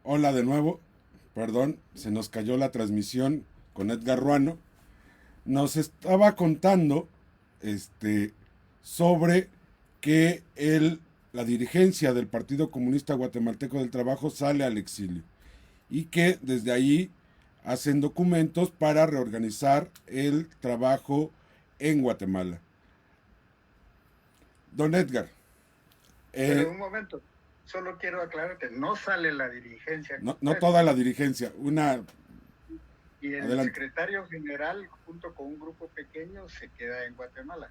Hola de nuevo, perdón, se nos cayó la transmisión con Edgar Ruano. Nos estaba contando este, sobre que la dirigencia del Partido Comunista Guatemalteco del Trabajo sale al exilio y que desde ahí hacen documentos para reorganizar el trabajo en Guatemala. Don Edgar, Pero eh, un momento, solo quiero aclarar que no sale la dirigencia no toda completa. la dirigencia, una... Y el Adelante. secretario general, junto con un grupo pequeño, se queda en Guatemala.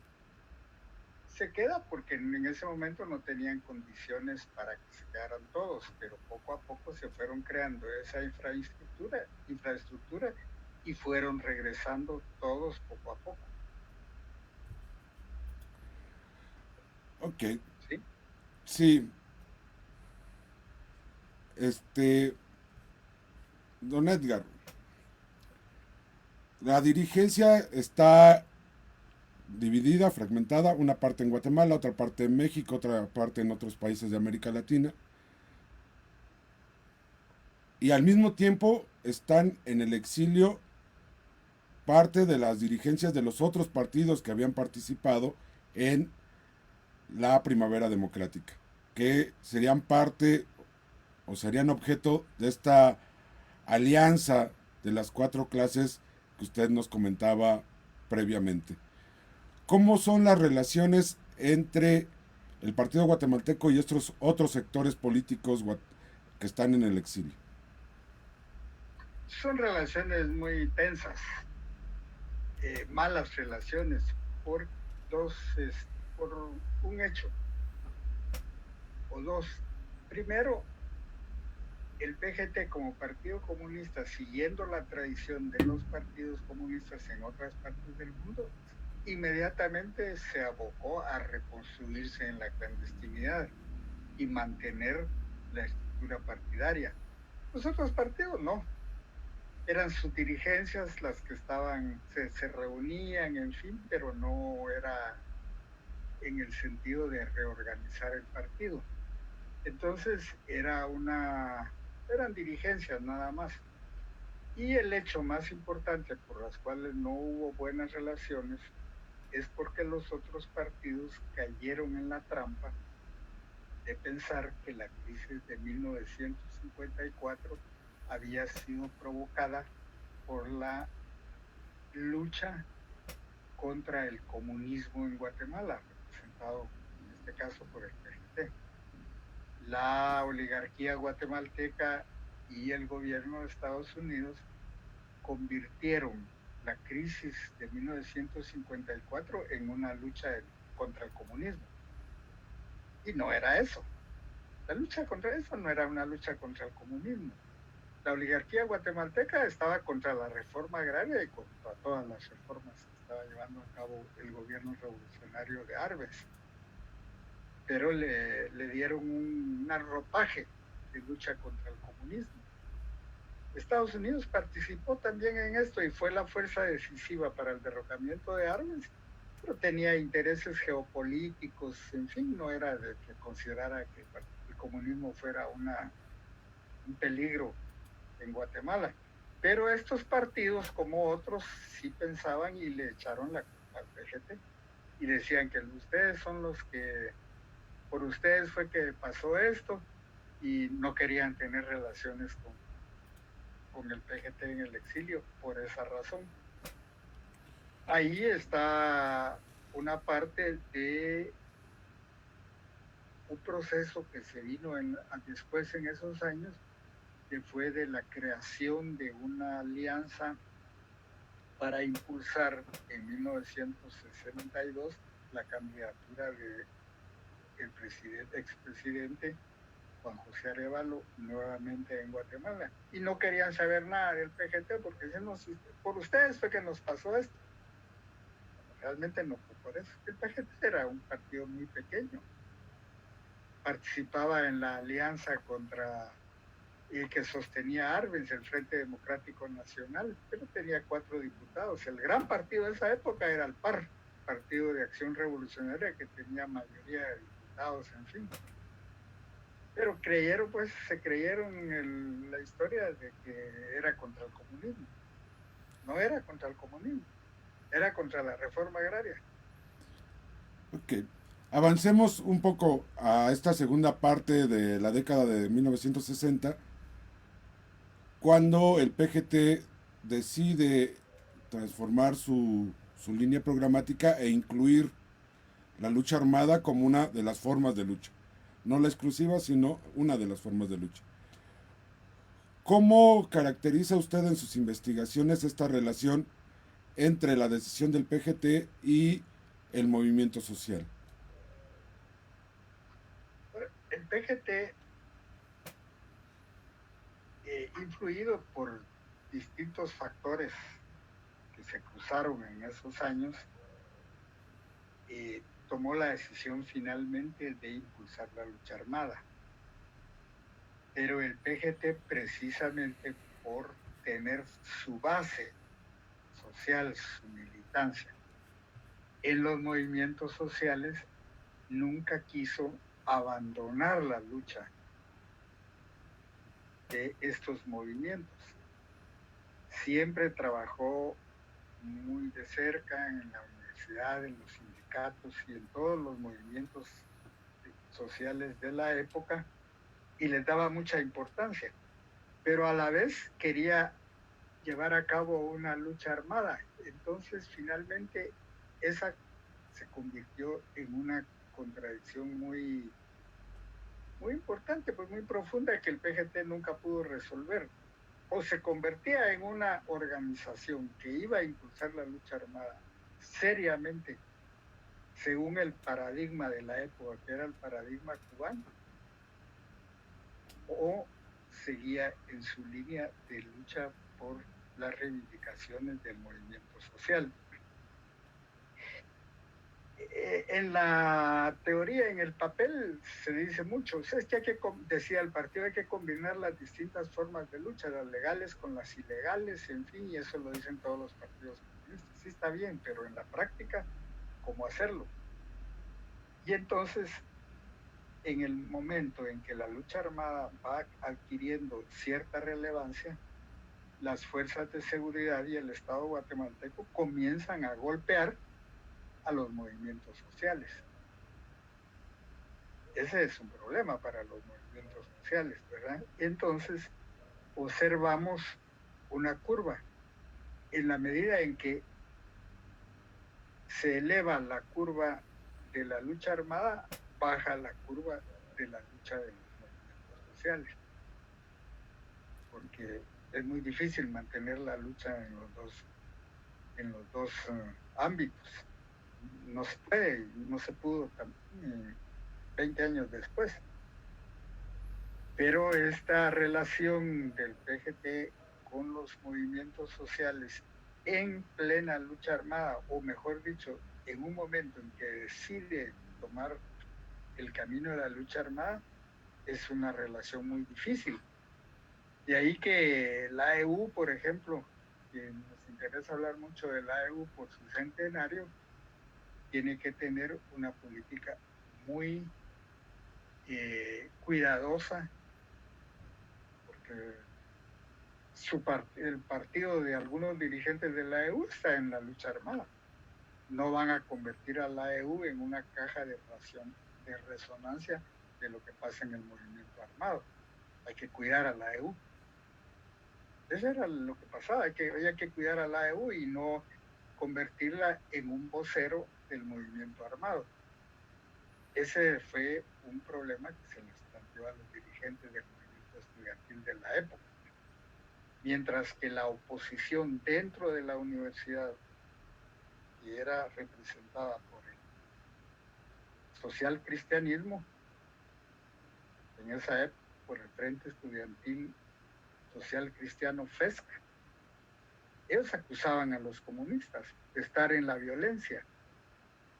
Se queda porque en ese momento no tenían condiciones para que se quedaran todos, pero poco a poco se fueron creando esa infraestructura y fueron regresando todos poco a poco. Ok, ¿Sí? sí, este, don Edgar, la dirigencia está dividida, fragmentada, una parte en Guatemala, otra parte en México, otra parte en otros países de América Latina. Y al mismo tiempo están en el exilio parte de las dirigencias de los otros partidos que habían participado en la Primavera Democrática, que serían parte o serían objeto de esta alianza de las cuatro clases que usted nos comentaba previamente. ¿Cómo son las relaciones entre el Partido Guatemalteco y estos otros sectores políticos que están en el exilio? Son relaciones muy tensas, malas relaciones, por por un hecho o dos. Primero, el PGT como partido comunista, siguiendo la tradición de los partidos comunistas en otras partes del mundo, inmediatamente se abocó a reconstruirse en la clandestinidad y mantener la estructura partidaria. Los otros partidos no, eran sus dirigencias las que se reunían, en fin, pero no era en el sentido de reorganizar el partido. Entonces eran dirigencias nada más. Y el hecho más importante por las cuales no hubo buenas relaciones es porque los otros partidos cayeron en la trampa de pensar que la crisis de 1954 había sido provocada por la lucha contra el comunismo en Guatemala, representado en este caso por el PGT. La oligarquía guatemalteca y el gobierno de Estados Unidos convirtieron la crisis de 1954 en una lucha contra el comunismo. Y no era eso. La lucha contra eso no era una lucha contra el comunismo. La oligarquía guatemalteca estaba contra la reforma agraria y contra todas las reformas que estaba llevando a cabo el gobierno revolucionario de Arbenz, pero le dieron un arropaje de lucha contra el comunismo. Estados Unidos participó también en esto y fue la fuerza decisiva para el derrocamiento de Arbenz, pero tenía intereses geopolíticos, en fin, no era de que considerara que el comunismo fuera un peligro en Guatemala. Pero estos partidos, como otros, sí pensaban y le echaron la culpa al PGT y decían que ustedes son los que, por ustedes fue que pasó esto y no querían tener relaciones con el PGT en el exilio por esa razón. Ahí está una parte de un proceso que se vino después en esos años, que fue de la creación de una alianza para impulsar en 1962 la candidatura del expresidente Juan José Arevalo nuevamente en Guatemala. Y no querían saber nada del PGT porque decían, no, por ustedes fue que nos pasó esto. Realmente no fue por eso. El PGT era un partido muy pequeño. Participaba en la alianza contra el que sostenía Arbenz, el Frente Democrático Nacional, pero tenía 4 diputados. El gran partido de esa época era el PAR, Partido de Acción Revolucionaria, que tenía mayoría de diputados, en fin. Pero creyeron, pues, se creyeron la historia de que era contra el comunismo. No era contra el comunismo, era contra la reforma agraria. Ok. Avancemos un poco a esta segunda parte de la década de 1960, cuando el PGT decide transformar su línea programática e incluir la lucha armada como una de las formas de lucha. No la exclusiva, sino una de las formas de lucha. ¿Cómo caracteriza usted en sus investigaciones esta relación entre la decisión del PGT y el movimiento social? El PGT, influido por distintos factores que se cruzaron en esos años, tomó la decisión finalmente de impulsar la lucha armada. Pero el PGT, precisamente por tener su base social, su militancia en los movimientos sociales, nunca quiso abandonar la lucha de estos movimientos. Siempre trabajó muy de cerca en la universidad, en los sindicatos y en todos los movimientos sociales de la época, y les daba mucha importancia, pero a la vez quería llevar a cabo una lucha armada. Entonces, finalmente, esa se convirtió en una contradicción muy, muy importante, pues muy profunda, que el PGT nunca pudo resolver. O se convertía en una organización que iba a impulsar la lucha armada seriamente, según el paradigma de la época, que era el paradigma cubano, o seguía en su línea de lucha por las reivindicaciones del movimiento social. En la teoría, en el papel, se dice mucho. O sea, es que decía el partido, hay que combinar las distintas formas de lucha, las legales con las ilegales, en fin, y eso lo dicen todos los partidos comunistas. Sí está bien, pero en la práctica, ¿cómo hacerlo? Y entonces, en el momento en que la lucha armada va adquiriendo cierta relevancia, las fuerzas de seguridad y el Estado guatemalteco comienzan a golpear a los movimientos sociales. Ese es un problema para los movimientos sociales, ¿verdad? Entonces, observamos una curva. En la medida en que se eleva la curva de la lucha armada, baja la curva de la lucha de los movimientos sociales, porque es muy difícil mantener la lucha en los dos ámbitos. No se puede, no se pudo 20 años después. Pero esta relación del PGT con los movimientos sociales en plena lucha armada, o mejor dicho, en un momento en que decide tomar el camino de la lucha armada, es una relación muy difícil. De ahí que la AEU, por ejemplo, que nos interesa hablar mucho de la AEU por su centenario, tiene que tener una política muy cuidadosa, porque el partido de algunos dirigentes de la EU está en la lucha armada. No van a convertir a la EU en una caja de resonancia de lo que pasa en el movimiento armado. Hay que cuidar a la EU. Eso era lo que pasaba, había que cuidar a la EU y no convertirla en un vocero del movimiento armado. Ese fue un problema que se les planteó a los dirigentes del movimiento estudiantil de la época. Mientras que la oposición dentro de la universidad, que era representada por el social cristianismo, en esa época por el Frente Estudiantil Social Cristiano FESC, ellos acusaban a los comunistas de estar en la violencia,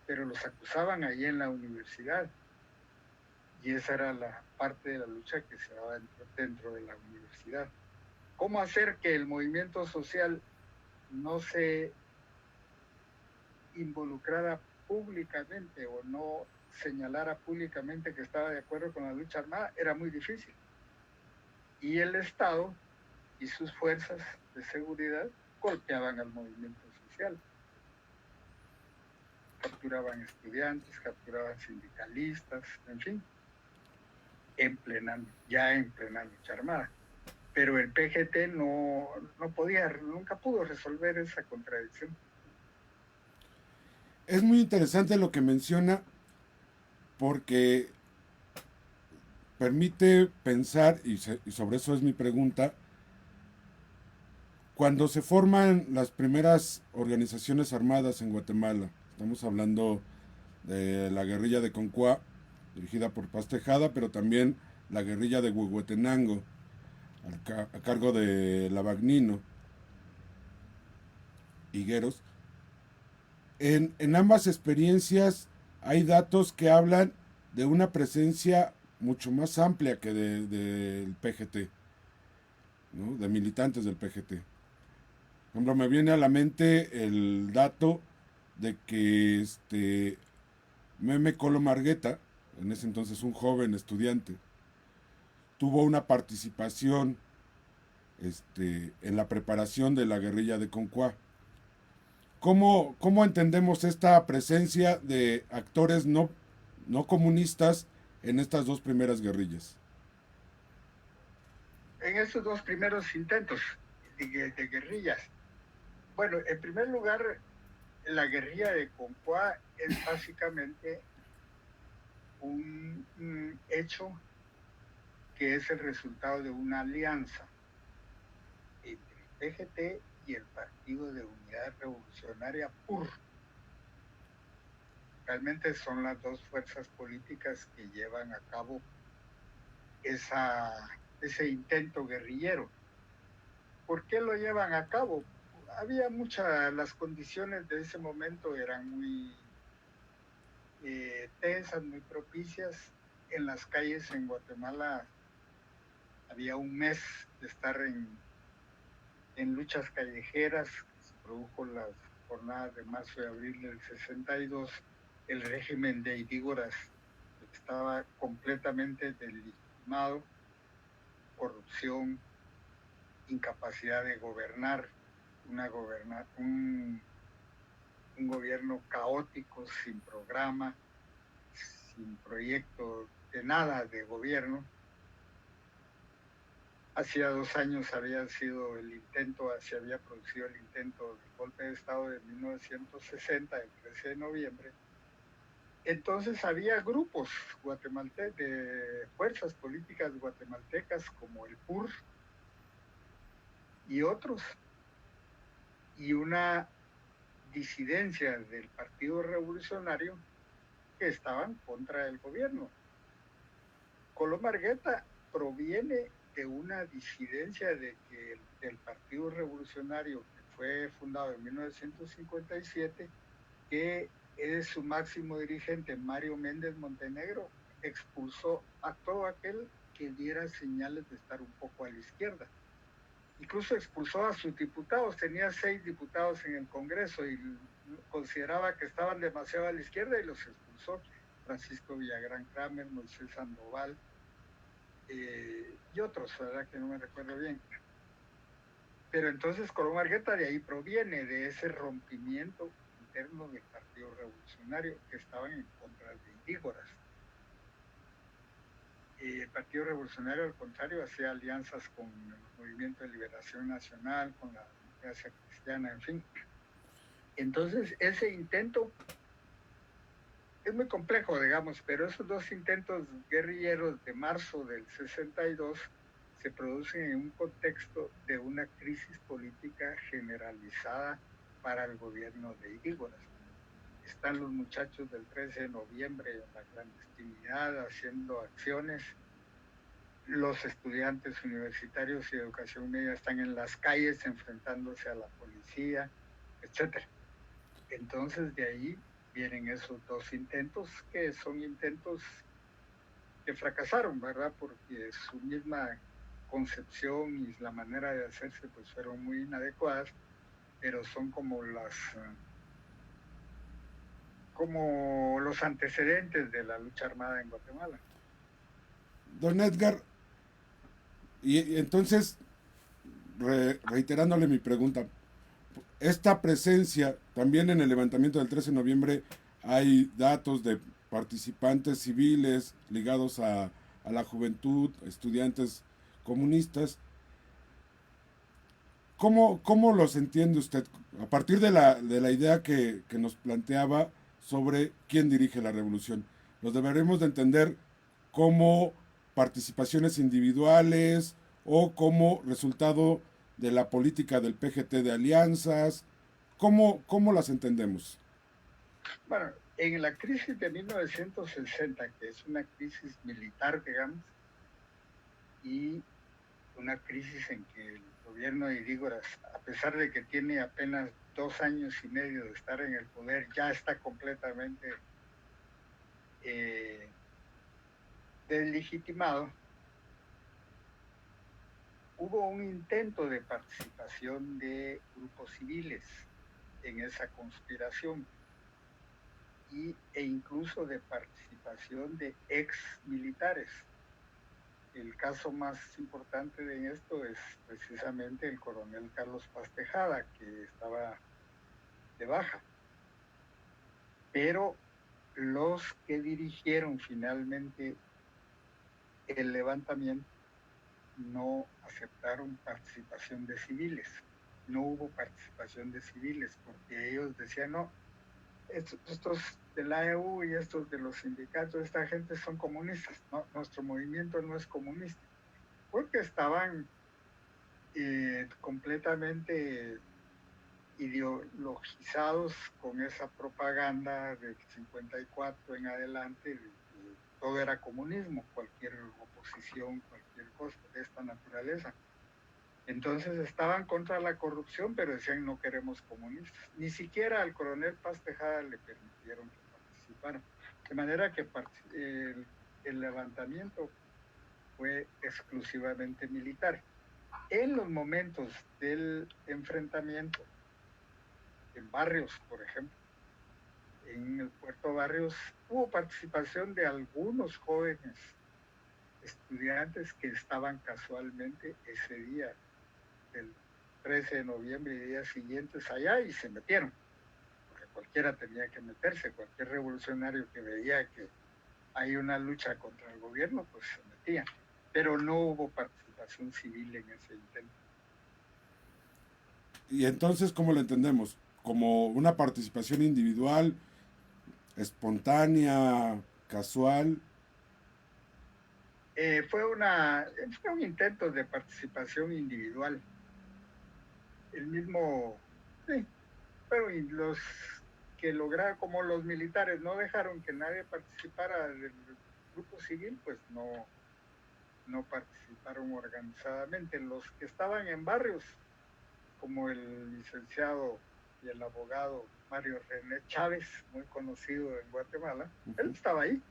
pero los acusaban allí en la universidad. Y esa era la parte de la lucha que se daba dentro de la universidad. ¿Cómo hacer que el movimiento social no se involucrara públicamente o no señalara públicamente que estaba de acuerdo con la lucha armada era muy difícil. Y el Estado y sus fuerzas de seguridad golpeaban al movimiento social. Capturaban estudiantes, capturaban sindicalistas, en fin, ya en plena lucha armada. Pero el PGT nunca pudo resolver esa contradicción. Es muy interesante lo que menciona porque permite pensar, y sobre eso es mi pregunta, cuando se forman las primeras organizaciones armadas en Guatemala, estamos hablando de la guerrilla de Concuá, dirigida por Paz Tejada, pero también la guerrilla de Huehuetenango, a cargo de Lavagnino, Higueros. En ambas experiencias hay datos que hablan de una presencia mucho más amplia que del PGT, ¿no? De militantes del PGT. Por ejemplo, me viene a la mente el dato de que Meme Colo Margueta, en ese entonces un joven estudiante, tuvo una participación en la preparación de la guerrilla de Concuá. ¿Cómo entendemos esta presencia de actores no comunistas en estas dos primeras guerrillas? En esos dos primeros intentos de guerrillas, bueno, en primer lugar, la guerrilla de Concuá es básicamente un hecho que es el resultado de una alianza entre el PGT y el Partido de Unidad Revolucionaria PUR. Realmente son las dos fuerzas políticas que llevan a cabo ese intento guerrillero. ¿Por qué lo llevan a cabo? Las condiciones de ese momento eran muy tensas, muy propicias. En las calles en Guatemala había un mes de estar en luchas callejeras. Se produjo las jornadas de marzo y abril del 62. El régimen de Idígoras estaba completamente delegitimado, corrupción, incapacidad de gobernar, un gobierno caótico, sin programa, sin proyecto de nada de gobierno. Hacía 2 años se había producido el intento del golpe de Estado de 1960, el 13 de noviembre. Entonces había grupos de fuerzas políticas guatemaltecas como el PUR y otros, y una disidencia del Partido Revolucionario que estaban contra el gobierno. Colo Margueta proviene de una disidencia del Partido Revolucionario que fue fundado en 1957, que es su máximo dirigente, Mario Méndez Montenegro, expulsó a todo aquel que diera señales de estar un poco a la izquierda. Incluso expulsó a sus diputados, tenía 6 diputados en el Congreso y consideraba que estaban demasiado a la izquierda y los expulsó. Francisco Villagrán Kramer, Moisés Sandoval y otros, ¿verdad? Que no me recuerdo bien. Pero entonces Colón Margueta de ahí proviene, de ese rompimiento interno del Partido Revolucionario que estaban en contra de Indígoras. El Partido Revolucionario, al contrario, hacía alianzas con el Movimiento de Liberación Nacional, con la democracia cristiana, en fin. Entonces, ese intento es muy complejo, digamos, pero esos dos intentos guerrilleros de marzo del 62 se producen en un contexto de una crisis política generalizada para el gobierno de Idígoras. Están los muchachos del 13 de noviembre en la clandestinidad haciendo acciones. Los estudiantes universitarios y de educación media están en las calles enfrentándose a la policía, etc. Entonces, de ahí vienen esos dos intentos, que son intentos que fracasaron, ¿verdad? Porque su misma concepción y la manera de hacerse pues fueron muy inadecuadas, pero son como como los antecedentes de la lucha armada en Guatemala. Don Edgar, y entonces, reiterándole mi pregunta, esta presencia, también en el levantamiento del 13 de noviembre hay datos de participantes civiles ligados a la juventud, estudiantes comunistas. ¿Cómo los entiende usted? A partir de la idea que nos planteaba sobre quién dirige la revolución. ¿Los deberemos de entender como participaciones individuales o como resultado de la política del PGT de alianzas? ¿Cómo las entendemos? Bueno, en la crisis de 1960, que es una crisis militar, digamos, y una crisis en que el gobierno de Idígoras, a pesar de que tiene apenas 2 años y medio de estar en el poder, ya está completamente deslegitimado. Hubo un intento de participación de grupos civiles en esa conspiración e incluso de participación de ex militares. El caso más importante de esto es precisamente el coronel Carlos Paz Tejada, que estaba de baja. Pero los que dirigieron finalmente el levantamiento no aceptaron participación de civiles. No hubo participación de civiles porque ellos decían, no, estos de la EU y estos de los sindicatos, esta gente son comunistas, no, nuestro movimiento no es comunista, porque estaban completamente ideologizados con esa propaganda del 54 en adelante, de que todo era comunismo, cualquier oposición, cualquier cosa de esta naturaleza. Entonces estaban contra la corrupción, pero decían no queremos comunistas. Ni siquiera al coronel Paz Tejada le permitieron que participara. De manera que el levantamiento fue exclusivamente militar. En los momentos del enfrentamiento, en Barrios, por ejemplo, en el Puerto Barrios, hubo participación de algunos jóvenes estudiantes que estaban casualmente ese día del 13 de noviembre y días siguientes allá y se metieron, porque cualquiera tenía que meterse, cualquier revolucionario que veía que hay una lucha contra el gobierno, pues se metía, pero no hubo participación civil en ese intento. Y entonces, ¿cómo lo entendemos? ¿Como una participación individual, espontánea, casual? Fue un intento de participación individual. El mismo, sí, pero los que lograron, como los militares no dejaron que nadie participara del grupo civil, pues no participaron organizadamente. Los que estaban en barrios, como el licenciado y el abogado Mario René Chávez, muy conocido en Guatemala, él estaba ahí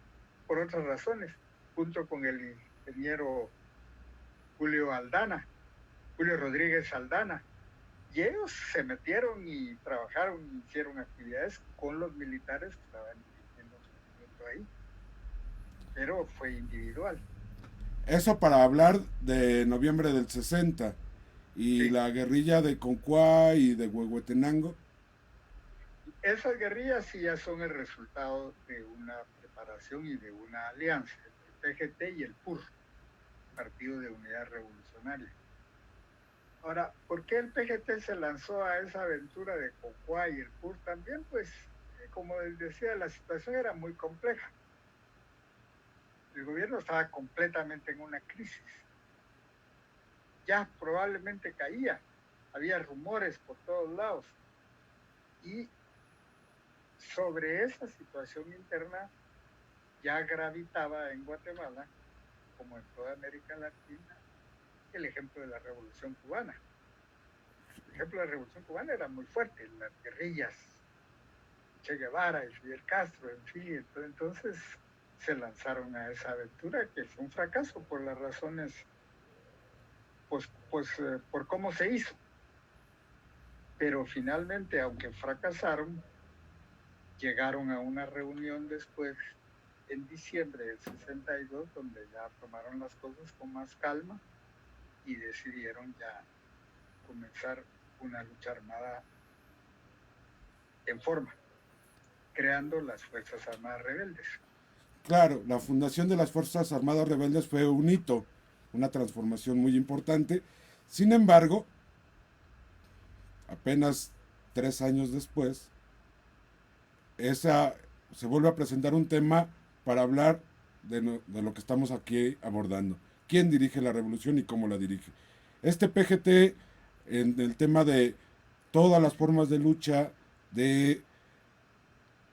por otras razones, junto con el ingeniero Julio Rodríguez Aldana. Y ellos se metieron y trabajaron y hicieron actividades con los militares que estaban dirigiendo el movimiento ahí, pero fue individual. Eso para hablar de noviembre del 60 y Sí. la guerrilla de Concuá y de Huehuetenango. Esas guerrillas sí ya son el resultado de una preparación y de una alianza entre el PGT y el PUR, Partido de Unidad Revolucionaria. Ahora, ¿por qué el PGT se lanzó a esa aventura de Concuá y el PUR también? Pues, como les decía, la situación era muy compleja. El gobierno estaba completamente en una crisis. Ya probablemente caía. Había rumores por todos lados. Y sobre esa situación interna ya gravitaba en Guatemala, como en toda América Latina, el ejemplo de la Revolución Cubana. El ejemplo de la Revolución Cubana era muy fuerte, las guerrillas, Che Guevara y Fidel Castro, en fin. Entonces se lanzaron a esa aventura que fue un fracaso por las razones, por cómo se hizo. Pero finalmente, aunque fracasaron, llegaron a una reunión después, en diciembre del 62, donde ya tomaron las cosas con más calma y decidieron ya comenzar una lucha armada en forma, creando las Fuerzas Armadas Rebeldes. Claro, la fundación de las Fuerzas Armadas Rebeldes fue un hito, una transformación muy importante. Sin embargo, apenas 3 años después, esa, se vuelve a presentar un tema para hablar de lo que estamos aquí abordando. ¿Quién dirige la revolución y cómo la dirige? Este PGT, en el tema de todas las formas de lucha, de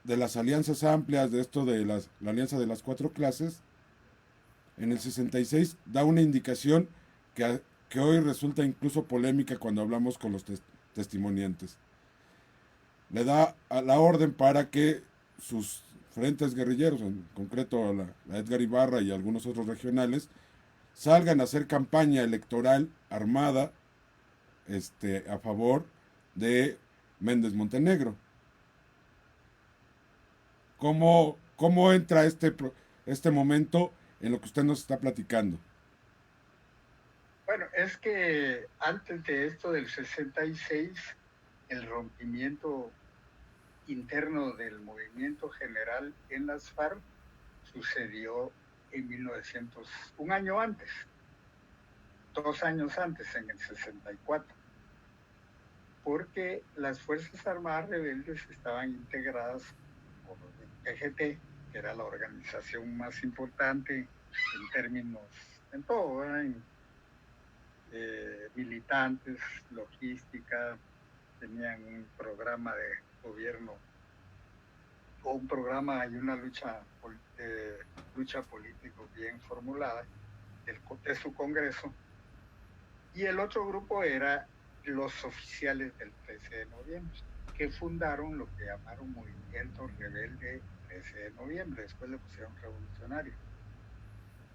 las alianzas amplias, de esto de la alianza de las cuatro clases, en el 66 da una indicación que hoy resulta incluso polémica cuando hablamos con los testimoniantes. Le da a la orden para que sus frentes guerrilleros, en concreto la Edgar Ibarra y algunos otros regionales, salgan a hacer campaña electoral armada a favor de Méndez Montenegro. ¿Cómo entra este momento en lo que usted nos está platicando? Bueno, es que antes de esto del 66, el rompimiento interno del movimiento general en las FARC sucedió en 1900, un año antes, 2 años antes, en el 64, porque las Fuerzas Armadas Rebeldes estaban integradas por el PGT, que era la organización más importante en términos, en todo, en militantes, logística, tenían un programa de gobierno o un programa y una lucha político bien formulada de su congreso. Y el otro grupo era los oficiales del 13 de noviembre, que fundaron lo que llamaron Movimiento Rebelde 13 de noviembre, después le pusieron revolucionario.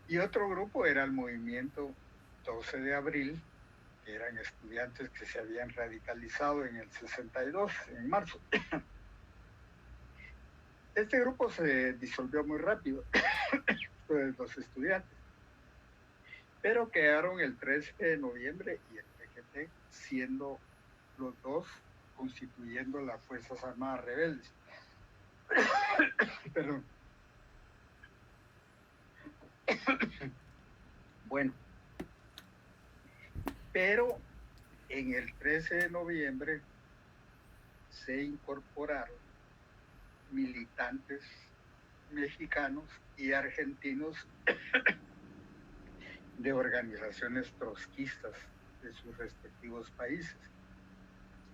Y otro grupo era el Movimiento 12 de abril, que eran estudiantes que se habían radicalizado en el 62, en marzo. Este grupo se disolvió muy rápido, pues, los estudiantes, pero quedaron el 13 de noviembre y el PGT, siendo los dos constituyendo las Fuerzas Armadas Rebeldes. Perdón. Bueno, pero en el 13 de noviembre se incorporaron militantes mexicanos y argentinos de organizaciones trotskistas de sus respectivos países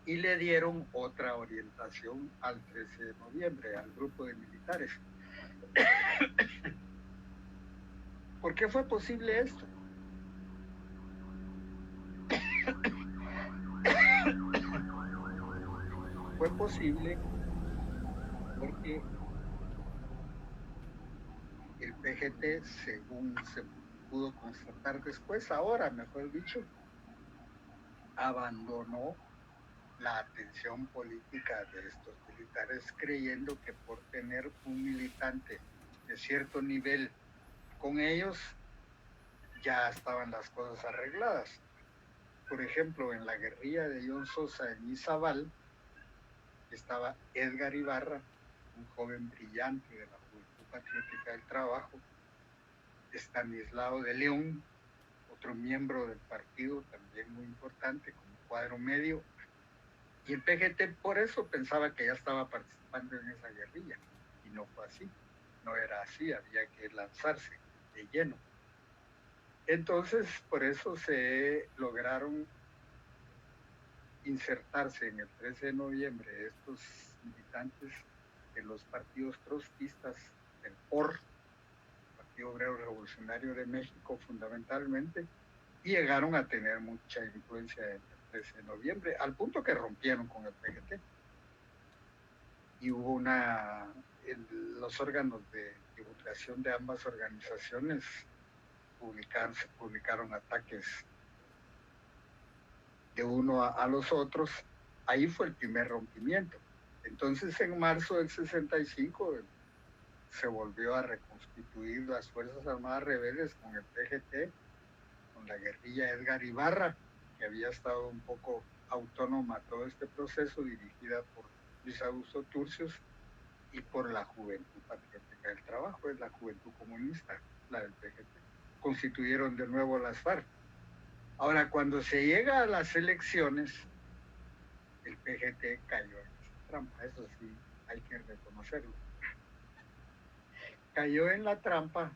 y le dieron otra orientación al 13 de noviembre, al grupo de militares. ¿Por qué fue posible esto? Fue posible porque el PGT, según se pudo constatar después, ahora mejor dicho, abandonó la atención política de estos militares, creyendo que por tener un militante de cierto nivel con ellos ya estaban las cosas arregladas. Por ejemplo, en la guerrilla de John Sosa en Izabal estaba Edgar Ibarra, un joven brillante de la Juventud Patriótica del Trabajo, Estanislao de León, otro miembro del partido también muy importante, como cuadro medio, y el PGT por eso pensaba que ya estaba participando en esa guerrilla, y no fue así, no era así, había que lanzarse de lleno. Entonces, por eso se lograron insertarse en el 13 de noviembre estos militantes de los partidos trotskistas, del POR, Partido Obrero Revolucionario de México fundamentalmente, y llegaron a tener mucha influencia en el 13 de noviembre, al punto que rompieron con el PGT. Y hubo los órganos de divulgación de ambas organizaciones se publicaron ataques de uno a los otros. Ahí fue el primer rompimiento. Entonces, en marzo del 65 se volvió a reconstituir las Fuerzas Armadas Rebeldes con el PGT, con la guerrilla Edgar Ibarra, que había estado un poco autónoma todo este proceso, dirigida por Luis Augusto Turcios y por la Juventud Patriótica del Trabajo, es la Juventud Comunista, la del PGT. Constituyeron de nuevo las FARC. Ahora, cuando se llega a las elecciones, el PGT cayó en esa trampa, eso sí, hay que reconocerlo. Cayó en la trampa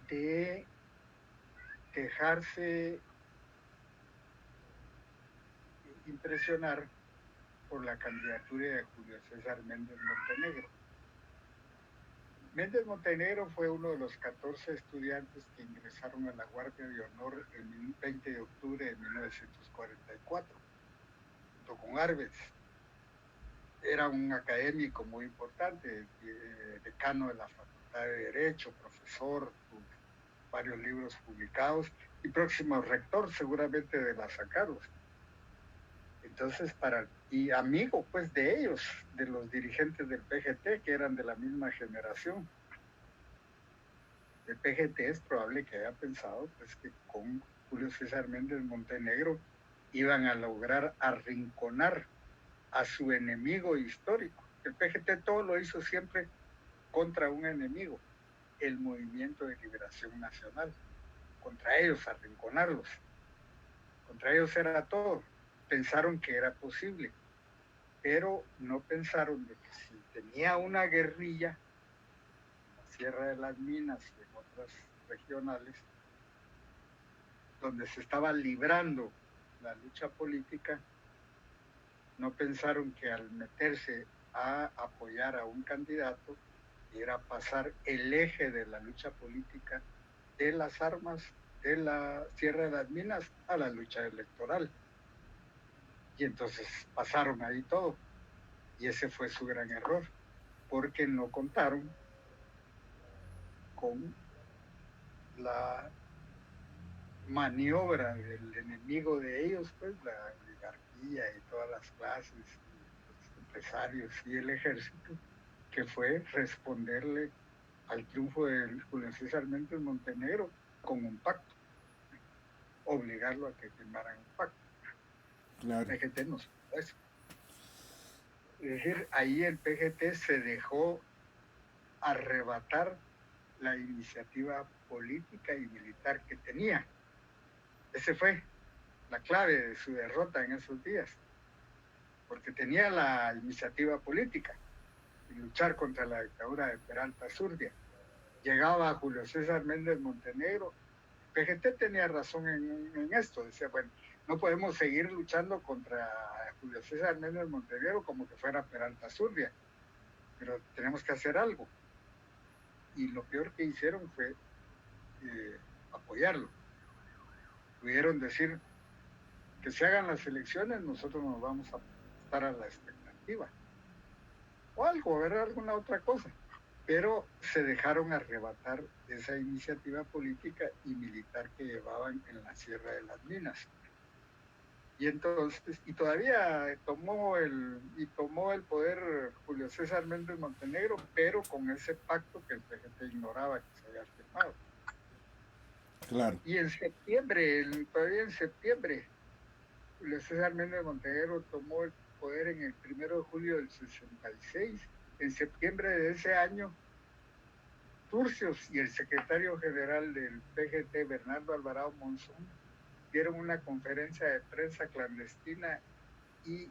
de dejarse impresionar por la candidatura de Julio César Méndez Montenegro. Méndez Montenegro fue uno de los 14 estudiantes que ingresaron a la Guardia de Honor el 20 de octubre de 1944, junto con Arbenz. Era un académico muy importante, decano de la Facultad de Derecho, profesor, varios libros publicados y próximo rector seguramente de la San Carlos. Entonces, y amigo pues de ellos, de los dirigentes del PGT que eran de la misma generación. El PGT es probable que haya pensado pues que con Julio César Méndez Montenegro iban a lograr arrinconar a su enemigo histórico. El PGT todo lo hizo siempre contra un enemigo, el Movimiento de Liberación Nacional. Contra ellos, arrinconarlos. Contra ellos era todo. Pensaron que era posible, pero no pensaron de que si tenía una guerrilla en la Sierra de las Minas y en otras regionales, donde se estaba librando la lucha política, no pensaron que al meterse a apoyar a un candidato era pasar el eje de la lucha política de las armas de la Sierra de las Minas a la lucha electoral. Y entonces pasaron ahí todo. Y ese fue su gran error, porque no contaron con la maniobra del enemigo de ellos, pues la oligarquía y todas las clases, los empresarios y el ejército, que fue responderle al triunfo de Julio César Méndez Montenegro con un pacto, obligarlo a que firmaran un pacto. Claro. El PGT no supo eso. Es decir, ahí el PGT se dejó arrebatar la iniciativa política y militar que tenía. Esa fue la clave de su derrota en esos días, porque tenía la iniciativa política y luchar contra la dictadura de Peralta Zurdia. Llegaba Julio César Méndez Montenegro, PGT tenía razón en esto, decía, bueno, no podemos seguir luchando contra Julio César Méndez Montenegro como que fuera Peralta Zurdia, pero tenemos que hacer algo. Y lo peor que hicieron fue apoyarlo. Pudieron decir que se hagan las elecciones, nosotros nos vamos a estar a la expectativa. O algo, ¿verdad? Alguna otra cosa. Pero se dejaron arrebatar esa iniciativa política y militar que llevaban en la Sierra de las Minas. Y entonces, y todavía tomó el poder Julio César Méndez Montenegro, pero con ese pacto que el PGT ignoraba que se había firmado. Claro. Y en septiembre, todavía en septiembre, Julio César Méndez Montenegro tomó el poder en el 1 de julio del 66. En septiembre de ese año, Turcios y el secretario general del PGT, Bernardo Alvarado Monzón, dieron una conferencia de prensa clandestina y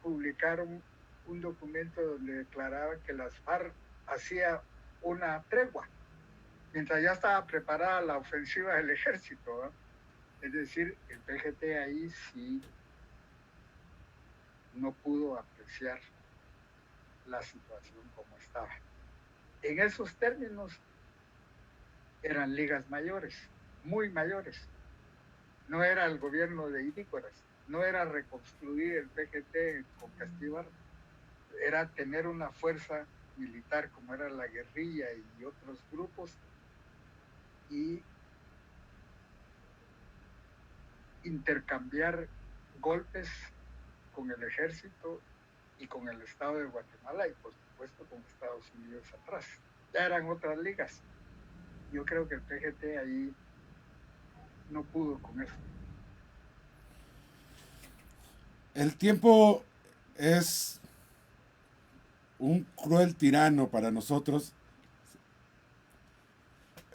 publicaron un documento donde declaraba que las FARC hacía una tregua, mientras ya estaba preparada la ofensiva del ejército, ¿no? Es decir, el PGT ahí sí no pudo apreciar la situación como estaba. En esos términos eran ligas mayores, muy mayores. No era el gobierno de Idícoras, no era reconstruir el PGT con Castillo, era tener una fuerza militar como era la guerrilla y otros grupos y intercambiar golpes con el ejército y con el Estado de Guatemala y por supuesto con Estados Unidos atrás. Ya eran otras ligas. Yo creo que el PGT ahí no pudo con eso. El tiempo es un cruel tirano para nosotros.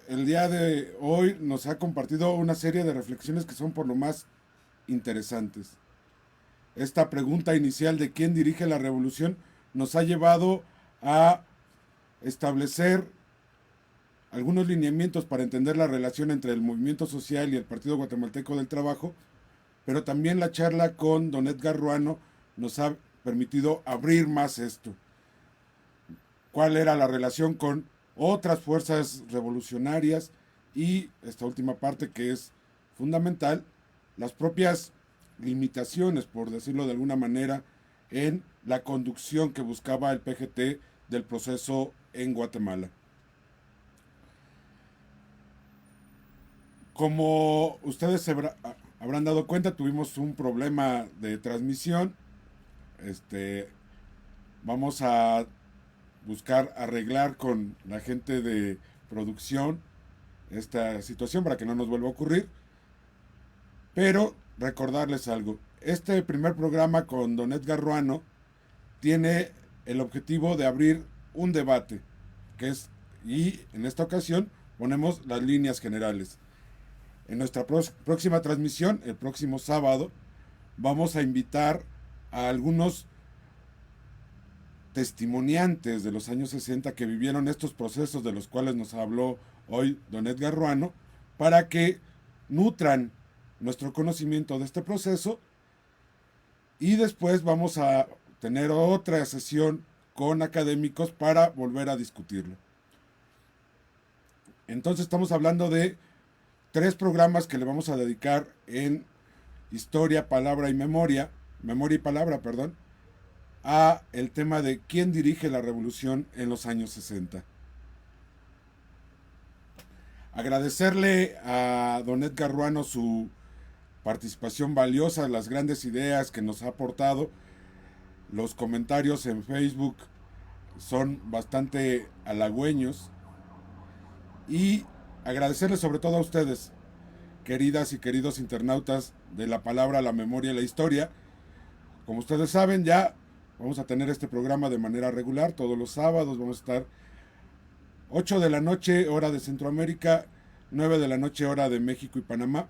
El día de hoy nos ha compartido una serie de reflexiones que son por lo más interesantes. Esta pregunta inicial de quién dirige la revolución nos ha llevado a establecer algunos lineamientos para entender la relación entre el movimiento social y el Partido Guatemalteco del Trabajo, pero también la charla con don Edgar Ruano nos ha permitido abrir más esto. ¿Cuál era la relación con otras fuerzas revolucionarias? Y esta última parte que es fundamental, las propias limitaciones, por decirlo de alguna manera, en la conducción que buscaba el PGT del proceso en Guatemala. Como ustedes se habrán dado cuenta, tuvimos un problema de transmisión. Vamos a buscar arreglar con la gente de producción esta situación para que no nos vuelva a ocurrir. Pero recordarles algo. Este primer programa con don Edgar Ruano tiene el objetivo de abrir un debate, y en esta ocasión ponemos las líneas generales. En nuestra próxima transmisión, el próximo sábado, vamos a invitar a algunos testimoniantes de los años 60 que vivieron estos procesos de los cuales nos habló hoy don Edgar Ruano, para que nutran nuestro conocimiento de este proceso, y después vamos a tener otra sesión con académicos para volver a discutirlo. Entonces estamos hablando de 3 programas que le vamos a dedicar en historia, palabra y memoria y palabra, perdón, a el tema de quién dirige la revolución en los años 60. Agradecerle a don Edgar Ruano su participación valiosa, las grandes ideas que nos ha aportado. Los comentarios en Facebook son bastante halagüeños. Y agradecerles sobre todo a ustedes, queridas y queridos internautas de la palabra, la memoria y la historia. Como ustedes saben, ya vamos a tener este programa de manera regular, todos los sábados vamos a estar 8 de la noche, hora de Centroamérica, 9 de la noche, hora de México y Panamá.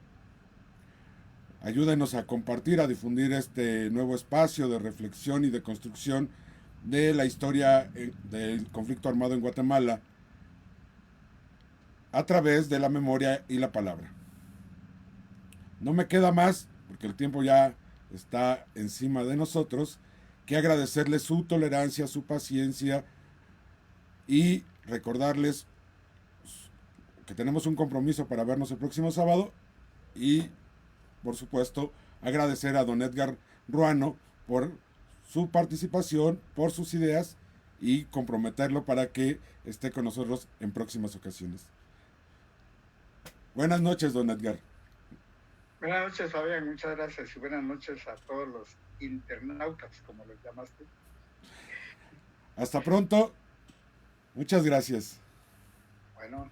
Ayúdenos a compartir, a difundir este nuevo espacio de reflexión y de construcción de la historia del conflicto armado en Guatemala a través de la memoria y la palabra. No me queda más, porque el tiempo ya está encima de nosotros, que agradecerles su tolerancia, su paciencia y recordarles que tenemos un compromiso para vernos el próximo sábado, y por supuesto agradecer a don Edgar Ruano por su participación, por sus ideas, y comprometerlo para que esté con nosotros en próximas ocasiones. Buenas noches, don Edgar. Buenas noches, Fabián, muchas gracias, y buenas noches a todos los internautas, como los llamaste. Hasta pronto. Muchas gracias. Bueno.